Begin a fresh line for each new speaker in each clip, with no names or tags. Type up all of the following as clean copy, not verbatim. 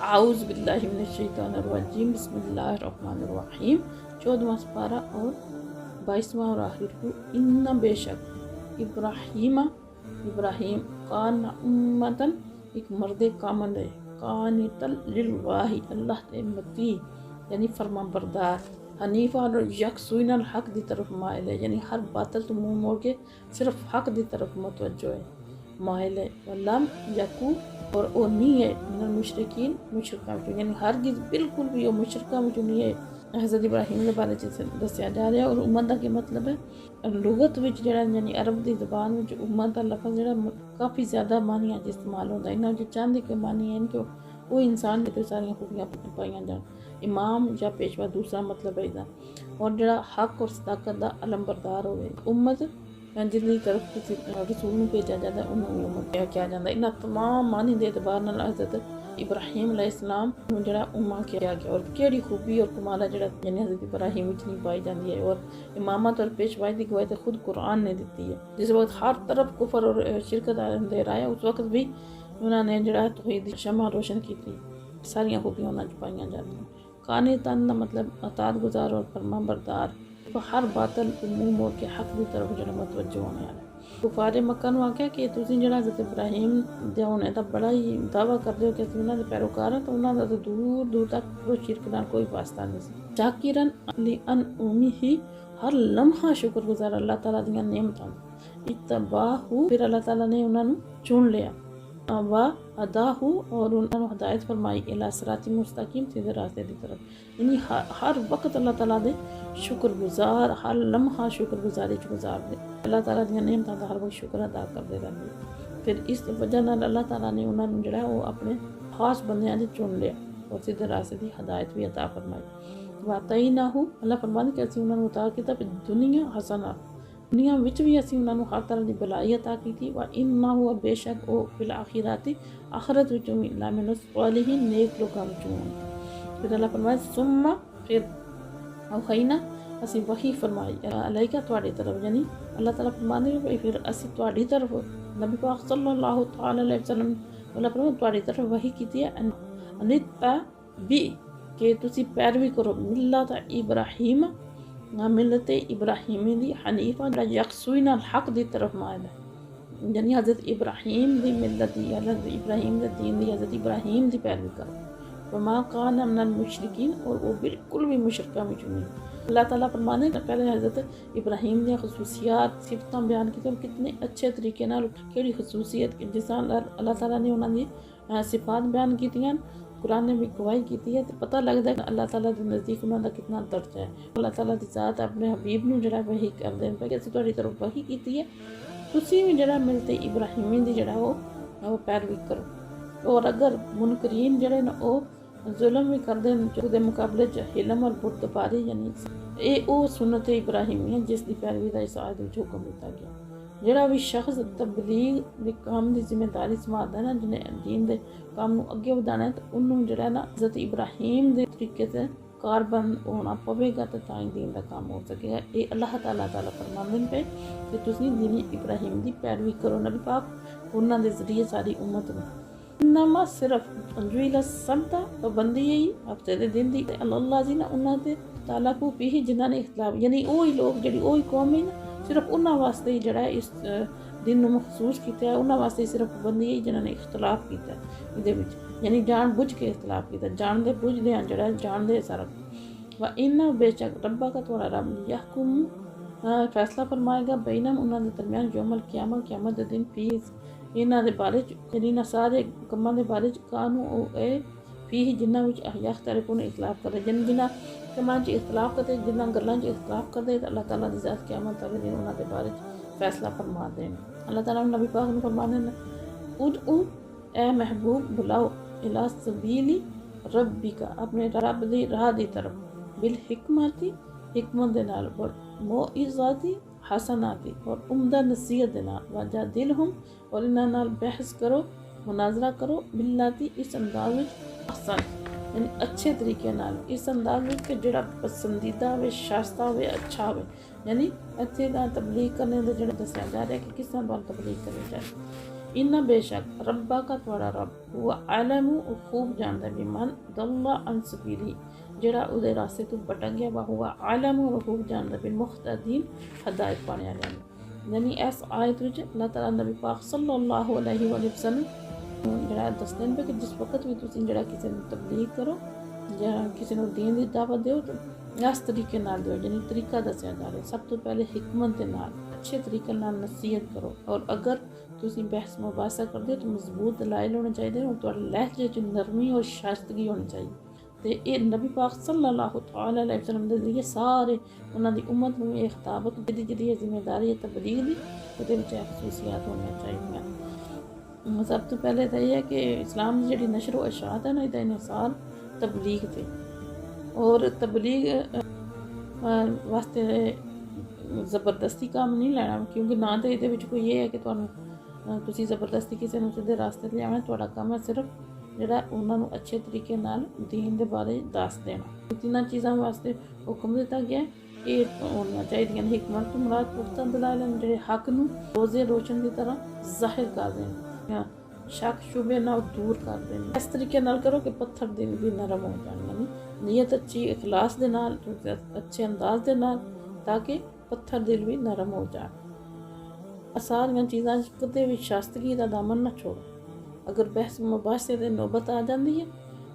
आऊज़ बिल्लाहि मिनश शैतानिर रजीम बिस्मिल्लाहिर रहमानिर रहीम 14वां पारा और 22वां और आखिर को इन्ना बेशक इब्राहीम कान उम्मतन एक मर्द कामल है कानितल लिल्लाहि अल्लाह ते मती यानी फरमा बरदार हनीफा और यकसुइनल हक दी तरफ माइल है यानी हर बातल तो मुंह मोड़ के सिर्फ हक दी तरफ मुतवज्जो है माइल है वलम यकू और वो नहीं है मिनल मुशरिकीन मुशरका में यानी हरगिज़ बिल्कुल भी वो मुशरका में नहीं है। हज़रत इब्राहीम के बारे में दसिया जा रहा है और उम्मत का मतलब है लुगत विच जेड़ा यानी अरब की ज़बान में उम्मत का लफ्ज़ जेड़ा काफ़ी ज़्यादा मानिया इस्तेमाल होता है इन्हों जो चाहते कि मानी है कि वो इंसान जो सारिया खूबियाँ पाइया जान इमाम या पेशवा दूसरा मतलब है इसका और जड़ा हक और सदाकत का अलमबरदार होवे उम्मत जिंदी तरफ किसी रसूल में भेजा जाता है उन्होंने उम्मत क्या जाता है इन्होंने तमाम मानी दे एतबार नाल हज़रत इब्राहीम अलैहिस्सलाम जड़ा उम्मा किया गया और केड़ी खूबी और कमाल जड़ा यानी हज़रत इब्राहीम विच नहीं पाई जाती है और इमामत और पेशवाई की गवाही तो खुद कुरान ने दी है। जिस वक्त हर तरफ कुफर और शिरकत अंधेरा है उस वक्त भी उन्होंने जड़ा तौहीद शमा रोशन की थी सारिया खूबियाँ उन्होंने पाई जाती कानितन मतलब अतात गुजार और फरमा बरदार तो हर बातल मुँह मोड़ के हक की तरफ जो मुतवज्जो होने वाला कुफारे मक्का नूं आख्या कि तुसीं जिहड़ा हज़रत इब्राहीम दे होने दा बड़ा ही दावा करदे हो कि असीं उन्हां दे पैरोकार हां तो उन्हां दा दूर दूर तक कोई शिरक नाल कोई वास्ता नहीं सी शाकिरन ली अन उम्मीही हर लम्हा शुक्रगुजार अल्लाह ताला दीयां नेमतां इत्तबाहु फिर अल्लाह ताला ने उन्हां नूं चुन लिया व अदाहू और उन्होंने हदायत फरमाई इला सिराती मुस्तकीम सीधे रास्ते की तरफ यानी हर वक्त अल्लाह ताला दे शुक्रगुजार हर लम्हा शुक्रगुजारी गुजार दे अल्लाह ताला दी नेमतां दा हर वक्त शुक्र अदा करते रहंदे। फिर इस वजह नाल अल्लाह ताला ने उन्होंने जिहड़ा वो अपने खास बंदियां च चुन लिया और सीधे रास्ते की हदायत भी अता फरमाई वातईनाहू अल्लाह फरमांदे कि असीं उन्होंने उतार किया दुनिया हसना दुनिया विच भी असीं उन्होंने हर तरह की भलाई अता की थी व इन्नाहू और बेशक वो फिल आखिराती आखिरत विचों भी लामिन सालिहीन नेक लोकां विचों फिर अल्लाह फरमाए सुम्मा फिर औखैना असीं वही फरमाई अलैका तुहाडी तरफ यानी अल्लाह ताला फरमांदे फिर असीं तुहाडी तरफ नबी पाक सल्लल्लाहु तआला अलैहि वसल्लम अल्लाह फरमाए तुहाडी तरफ वही कीती है अनिता बी के तुसीं पैरवी करो मिल्लत इब्राहीम मिलत इब्राहीमी दी हनीफा यकसुइना हक दी तरफ माइल है यानी हज़रत इब्राहीम दी मिलत दी हज़रत इब्राहीम दे दीन दी हज़रत इब्राहीम दी पैरवी करो वमा कान मिनल मुशरिकीन और वो बिल्कुल भी मुशरका में नहीं। अल्लाह ताला फरमाने पहले हज़रत इब्राहीम दी खसूसियात सिफतां बयान की तो कितने अच्छे तरीके नाल केड़ी खसूसियत जिस अल्लाह ताला ने उन्हां दी सिफात बयान कीतियां कुरान ने भी गवाही की है तो पता लगता है कि अल्लाह ताला के नज़दीक उन्होंने कितना दर्जा है। अल्लाह ताला की ज़ात अपने हबीब नूं जिहड़ा वही कर देन पे कि असीं तुहाडी तरफ वही की है तुसीं भी जिहड़ा मिलते इब्राहीमी दी जिहड़ा वो पैरवी करो और अगर मुनकरीन जिहड़े न वो जुल्म भी करदे न उहदे मुकाबले च हिलम और बुरदबारी यानी ये वो सुन्नत इब्राहीमी है जिस दी पैरवी का इस आयत विच हुक्म दिता गया। जिहड़ा भी शख्स तबलीग दे काम की जिम्मेदारी संभालदा ना जिन्हें दीन दे काम नूं अगे वधाना है तो उन्होंने जिहड़ा ना हज़रत इब्राहीम दे तरीके से कारबंद होना पवेगा तो तां ही दीन का काम हो सकेगा। ये अल्लाह ताला फरमांदे पे कि तुसीं दीन इब्राहीम की पैरवी करो नबी पाक उन्हां दे जरिए सारी उम्मत नूं इन्नमा सिर्फ जुइला सबदा पाबंदी ही हफ्ते दे दिन दी अल्लाह जी ना उन्हां दे ताला को भी जिन्हां ने इख्तलाफ यानी वही लोग जिहड़ी वही कौम है ना सिर्फ उन्होंने वास्ते ही जड़ा इस दिन में महसूस किया उन्होंने वास्ते सिर्फ पाबंदी है जिन्होंने इख्तलाफ किया ये यानी जान बुझ के इख्तलाफ किया जानते बुझदे जड़ा जानते सारा व इन्ना बेशक रब्बा का थोड़ा रब यहकुम फैसला फरमाएगा बेनम उन्होंने दरमियान यौमल क़यामत के दिन फीस इन्हों के बारे इन्होंने सारे कमां के बारे कानू फी जिन्हों यख्तलिफून इख्तलाफ करते जिन्होंने कमां च इख्तलाफ करते जिन्हों गल्लां च इख्तलाफ करते अल्लाह ताला दी ज़ात क़यामत वाले दिन उन्होंने बारे फैसला फरमा दें। अल्लाह ताला नबी पाक नूं फरमाने उदउ ए महबूब बुलाओ इला सबीली रब्बिका अपने रब दी राह दी तरफ बिल हिकमती हिकमत दे नाल और मोइज़ाती हसनाती और उम्दा नसीहत दे नाल वजादिलहुम और इन्हां नाल बहस करो मुनाजरा करो बिल्लाती इस अंदाज विच हसन यानी अच्छे तरीके नाल इस अंदाज में कि जिहड़ा पसंदीदा हो शास्ता हो अच्छा हो यानी अच्छे तबलीग करने का जो दसिया जा रहा है कि किस तरह तबलीग करनी चाहिए। इन्ना बेशक रब्बा का थोड़ा रब वो आलम खूब जानता भी मन दल्ला अन सबीली जेड़ा उदे रास्ते तो भटक गया वह हुआ आलम और खूब जानता भी मुख्तदीन हदायत पाने वाले। यानी इस आयत विच अल्लाह ताला नबी पाक सल्लल्लाहु अलैहि वसल्लम जेड़ा दसदे ने कि जिस वक्त भी तुसीं जेड़ा किसी नूं तबलीग करो या किसी नूं दीन दी दावत दिओ तो इस तरीके नाल दिओ, यानी तरीका दस्सिया जा रहा है। सब तो पहले हिकमत दे नाल अच्छे तरीके नाल नसीहत करो, और अगर तुसीं बहस मुबासा करदे हो तो मजबूत दलाइल होने चाहिए और तुहाडे लहजे च नरमी और शाइस्तगी होनी चाहिए। तो ये नबी पाक सल्लल्लाहु तआला अलैहि वसल्लम दे जरिए सारे उन्हां दी उम्मत नूं ये खिताबत जिहदी जिम्मेदारी है तबलीग दी उहदे विच खसूसियात होनी चाहिए। सब तो पहले तो यह है कि इस्लाम की जी नशर व इशाअत है ना, इसका इन्हिसार तबलीग थे, और तबलीग वास्ते ज़बरदस्ती काम नहीं लेना, क्योंकि ना तो ये कोई ये है कि तुसीं ज़बरदस्ती किसी नूं सीधे रास्ते ते लियावना। तुहाडा काम है सिर्फ जिहड़ा उन्हां नूं अच्छे तरीके नाल दीन दे बारे दस देना। तिन्हां चीज़ां वास्ते हुक्म दिता गया कि होनियां चाहिदियां ने हिकमत तो मुराद पुख्ता दलाइल जिहड़े हक नूं रोज़े रोशन की तरह जाहिर कर देन, शक शुबे ना दूर कर देन। इस तरीके नाल करो कि पत्थर दिल भी नरम हो जाए, यानी नीयत अच्छी इखलास दे नाल अच्छे अंदाज दे नाल, ताकि पत्थर दिल भी नरम हो जाए। सारियां चीज़ां कदे भी शास्तगी का दामन ना छोड़ो। अगर बहस मुबासे ते नौबत आ जाती है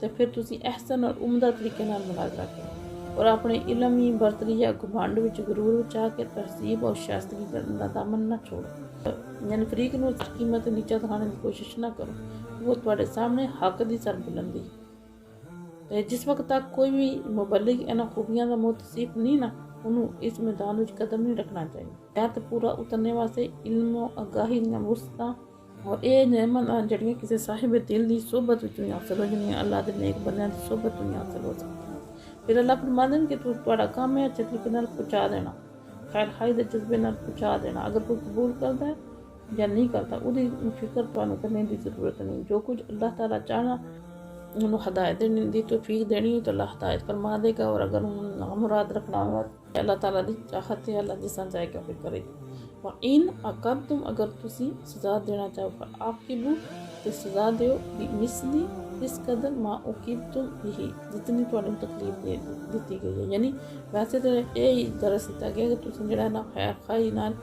तो फिर तुसीं एहसन और उम्दा तरीके नाल मुनाजरा करो, और अपने इलमी बरतरी या घुमंड विच गुरूर विच आके तहजीब और शास्तगी का दामन ना छोड़ो। यानी फरीक नूं कीमत नीचा दिखाने की कोशिश ना करो, वो तुहाडे सामने हक की सरबुलंदी। तो जिस वक्त तक कोई भी मुबल्लिग इन्हां खूबियां का मुतसिफ नहीं ना, उन्होंने इस मैदान में कदम नहीं रखना चाहिए। हैत पूरा उतरने वास्ते इल्म आगाही वसता और ये नेमत जड़ियाँ किसी साहिब दिल की सोबत ही हासिल हो जाए, अल्लाह के नेक बंदियां की सोबत ही हासिल हो सकती। फिर अल्लाह फरमाते हैं कि तुहाडा काम है अच्छे तरीके नाल पहुँचा देना, खैर खाई के जज्बे नाल पहुँचा देना। अगर कोई कबूल करता है या नहीं करता उसकी फिक्र तुहानूं करने की जरूरत नहीं। जो कुछ अल्लाह ताला चाहना उन्होंने हदायत दी तौफीक देनी तो अल्लाह हदायत फरमा देगा, और अगर उन्होंने नामुराद रखना होगा अल्लाह ताला की चाहत है, अल्लाह जिस चाहेगा फिर करेगा। और इन अकब तुम अगर तुसी सजा देना चाहो पर आकिबू तो सजा दो मिसली इस कदर माँ उकीब तुम यही जितनी तुहानूं तकलीफ दी गई है। यानी वैसे तो यही दरस दिता गया कि तुसीं जिहड़ा ना खैर खाई नाल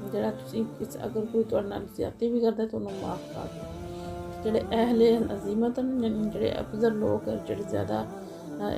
जिहड़ा तुसीं अगर कोई तुहाडे नाल ज़्यादती भी करदा तो उन्होंने माफ़ कर दो। जेडे अहले अजीमत यानी जेडे अफजल लोग जेडे ज़्यादा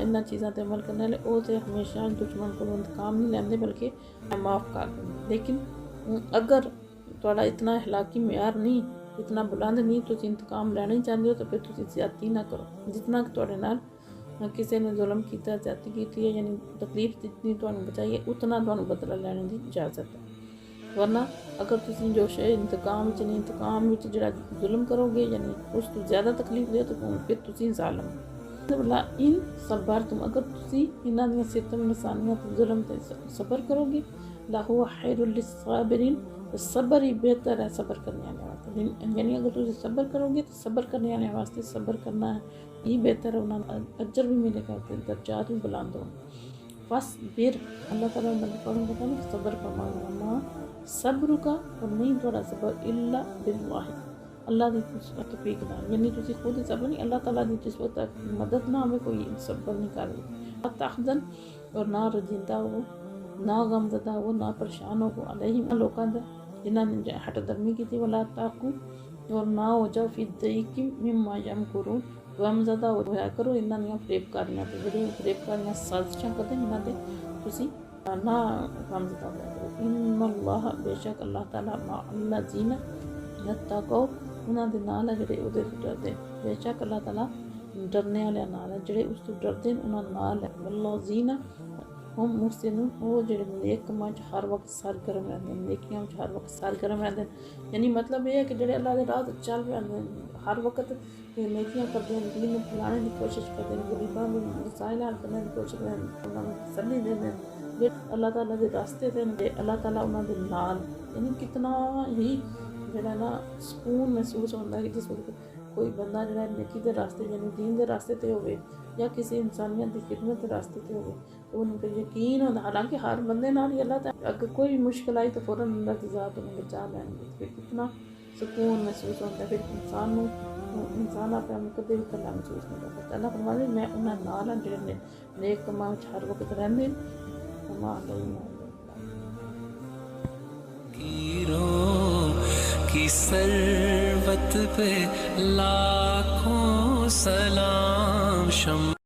इन्हां चीज़ां ते अमल करने वाले वो तो हमेशा दुश्मन को इंतकाम नहीं लैंदे बल्कि माफ़ कर देंगे। लेकिन अगर तुहाडा इतना अखलाकी म्यार नहीं, इतना बुलंद नहीं, तुम इंतकाम लैना ही चाहते हो तो फिर तुम ज़्यादती ना करो। जितना तुहाडे नाल किसी ने जुल्म किया ज़्यादती की है यानी तकलीफ जितनी तुहानूं बचाई है उतना तुहानूं बदला लैने की इजाज़त है। वरना अगर तुम जो शे इंतकाम च नहीं इंतकाम जरा जुल्म करोगे यानी उस तो ज़्यादा तकलीफ दे तो फिर तुम जालम। इन सबर तुम अगर तुम इन्हां दी सितम निशानियां तो जुल्म ते सबर करोगे लाहु खैरुल लिस्साबिरीन तो सबर ही बेहतर है सबर करने वाले वास्ते। यानी अगर तुम सबर करोगे तो सबर करने वाले वास्ते सबर करना है ये बेहतर है, उन्हें अजर भी मिलेगा, दर्जात भी बुलंद होंगे। बस फिर अल्लाह ताला नबी पाक को बताना सबर फरमाना सब्र का और नहीं थोड़ा सबर इल्ला बिल्लाह अल्लाह की तौफीक नाल, यानी तुसी खुद ही सबर नहीं अल्लाह ताला की जिस वक्त मदद ना आवे कोई सबर नहीं कर रही। तहज़न और ना रजिंदा हो ना गमज़दा हो ना परेशान हो अलैहिम लोगों का जिन्होंने हट दर्मी की थी। वला ताकू और ना हो जाओ फिर दईकी मिम्मा यमकुरून गमज़दा होया करो इन्हां दियां फरेबकारियां ते जेहड़ियां फरेबकारियां साजिशां करदे इन्हां दे तुसी ना गमज़दा होया करो। इन्नल्लाह बेशक अल्लाह ताला मा अल्लाह जीना यत्तक़ौ उन्हां दे नाल है जेहड़े उहदे तो डरदे। बेशक अल्लाह ताला डरने वाले नाल है जेहड़े उस तो डरदे उन्हां नाल है। वल्लाह जीना हम मुहसिन वो जेहड़े नेक कम्मां च हर वक्त सरगर्म रहंदे ने, नेकियां च हर वक्त सरगर्म रहंदे ने। यानी मतलब ये है कि जेहड़े अल्लाह दे राह ते चल रहे हर वक्त नेकियां करदे ने, दीन नूं फैलाने की कोशिश करदे ने, गरीबां नूं मसाइल हल करने की कोशिश करदे ने, उन्हां नूं तसल्ली देंदे ने जे अल्लाह ताला दे रास्ते ते ने, अल्लाह ताला उन्हां दे नाल। यानी कितना ही जेहड़ा ना सुकून महसूस होंदा है कि जिस वक्त कोई बंदा जेहड़ा नेकी दे रास्ते यानी दीन दे रास्ते ते होवे या किसी इंसानियत की खिदमत के रास्ते ते होवे तो उनको यकीन होता। हालांकि हर बंदे नाल ही अल्लाह ताला अगर कोई भी मुश्किल आई तो फ़ौरन अल्लाह की ज़ात उन्हें बचा लेंगे। फिर कितना ਸਕੂਨ ਮਹਿਸੂਸ ਹੁੰਦਾ, ਫਿਰ ਇਨਸਾਨ ਆਪਣੇ ਆਪ ਨੂੰ ਕਦੇ ਵੀ ਇਕੱਲਾ ਮਹਿਸੂਸ ਨਹੀਂ ਕਰਦਾ। ਅੱਲਾਹ ਫਰਮਾਉਂਦੇ ਮੈਂ ਉਹਨਾਂ ਨਾਲ ਹਾਂ ਜਿਹੜੇ ਨੇਕ ਕੰਮਾਂ ਵਿੱਚ ਹਰ ਵਕਤ ਰਹਿੰਦੇ ਨੇ।
की सरवत पे लाखों सलाम।